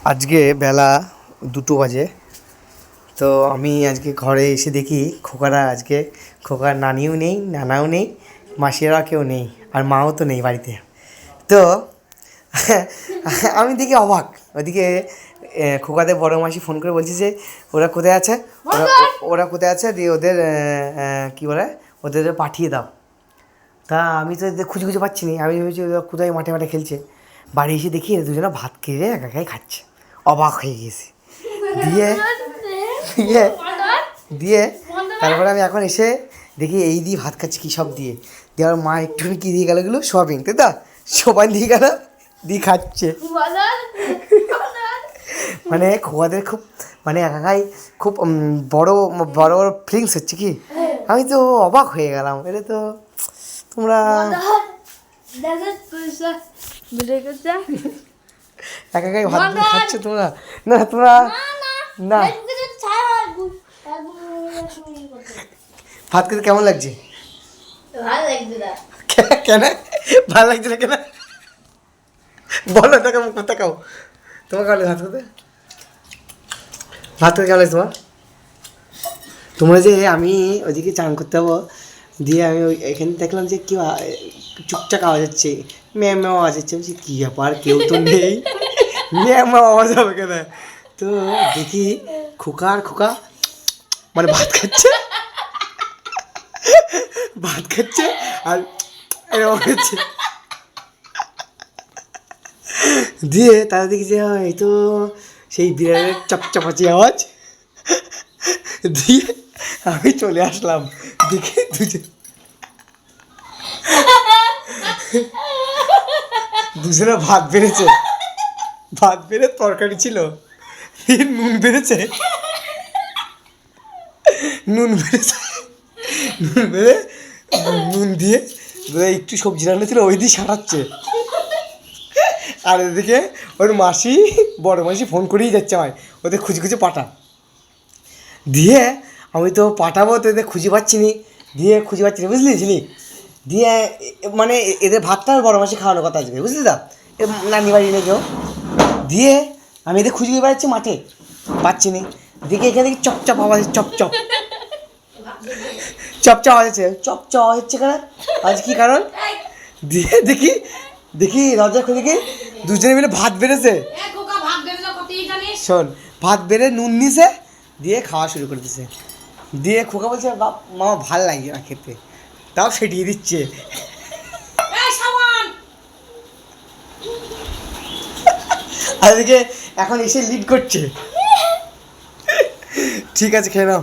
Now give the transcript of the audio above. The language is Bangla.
আজকে বেলা 2টো বাজে। তো আমি আজকে ঘরে এসে দেখি খোকার নানিও নেই, নানাও নেই, মাসিরা কেউ নেই, আর মাও তো নেই বাড়িতে। তো আমি দেখি অবাক। ওদিকে খোকাদের বড় মাসি ফোন করে বলছে যে ওরা কোথায় আছে, ওরা কোথায় আছে, দিয়ে ওদের কী বলে, ওদের পাঠিয়ে দাও। তা আমি তো এদের খুঁজে পাচ্ছি না। আমি ভেবেছি ওরা কোথায় মাঠে মাঠে খেলছে। বাড়ি এসে দেখি দুজনে ভাত খেয়ে একাই খাচ্ছে। অবাক হয়ে গেছি। দিয়ে দিয়ে দিয়ে তারপরে আমি এখন এসে দেখি এই দিয়ে ভাত খাচ্ছি, কী সব দিয়ে দিয়ে আমার মা একটু কী দিয়ে গেল, এগুলো সোয়াবিন, তাই তো সোয়াবিন দিয়ে গেল, দিয়ে খাচ্ছে। মানে খোয়াদের খুব মানে একাই খুব বড় বড় বড় ফিলিংস হচ্ছে কি। আমি তো অবাক হয়ে গেলাম। এটা তো তোমরা একাই ভাত দিয়ে খাচ্ছ তোমরা? না তোমরা না, ভাত খেতে কেমন লাগছে? কেন ভালো লাগছে না কেন বলো, দেখাও কথা খাও। তোমার কেমন লাগে ভাত খেতে কেমন লাগছে তোমার? তোমরা যে আমি ওইদিকে চান করতে যাবো, দিয়ে আমি এখানে দেখলাম যে কেউ চুপচাপ আওয়াজ হচ্ছে, ম্যাম আওয়াজ হচ্ছে। বলছি কী ব্যাপার, কেউ তো নেই, ম্যাম আওয়াজ হবে কেন? তো দেখি খোকা মানে ভাত খাচ্ছে আর এরকম হচ্ছে। দিয়ে তারা দেখি যে এই তো সেই বিড়ালের চপচাপাচি আওয়াজ। দিয়ে আমি চলে আসলাম, দেখি দুজনে ভাত বেড়েছে, ভাত বেড়ে তরকারি ছিল, নুন বেড়েছে, নুন বেড়ে নুন দিয়ে একটু সবজি রান্না ছিল, ওই দিয়ে সারাচ্ছে। আর এদিকে ওর মাসি, বড় মাসি ফোন করেই যাচ্ছে আমায়, ওদের খুঁজে পাঠা। দিয়ে আমি তো পাঠাবো, তো এদের খুঁজে পাচ্ছি নি, বুঝলি। দিয়ে মানে এদের ভাতটা বড় মাসি খাওয়ানোর কথা আজকে, বুঝলি দা, নানি বাড়ি নেই কেউ। দিয়ে আমি এদের খুঁজে বেড়াচ্ছি মাঠে, পাচ্ছি নি। দেখি এখানে দেখি চপচপ আওয়াজ, চপচপ আওয়াজ হচ্ছে কেন আজ, কী কারণ? দিয়ে দেখি দরজা খুলে দেখি দুজনে মিলে ভাত বেড়েছে। শোন, ভাত বেড়ে নুন নিছে, দিয়ে খাওয়া শুরু করে দিছে। দিয়ে খোকা বলছে মামা ভাল লাগে না খেতে, তাও সেটিয়ে দিচ্ছে। আর এদিকে এখন এসে লিড করছে। ঠিক আছে, খেয়ে নাও।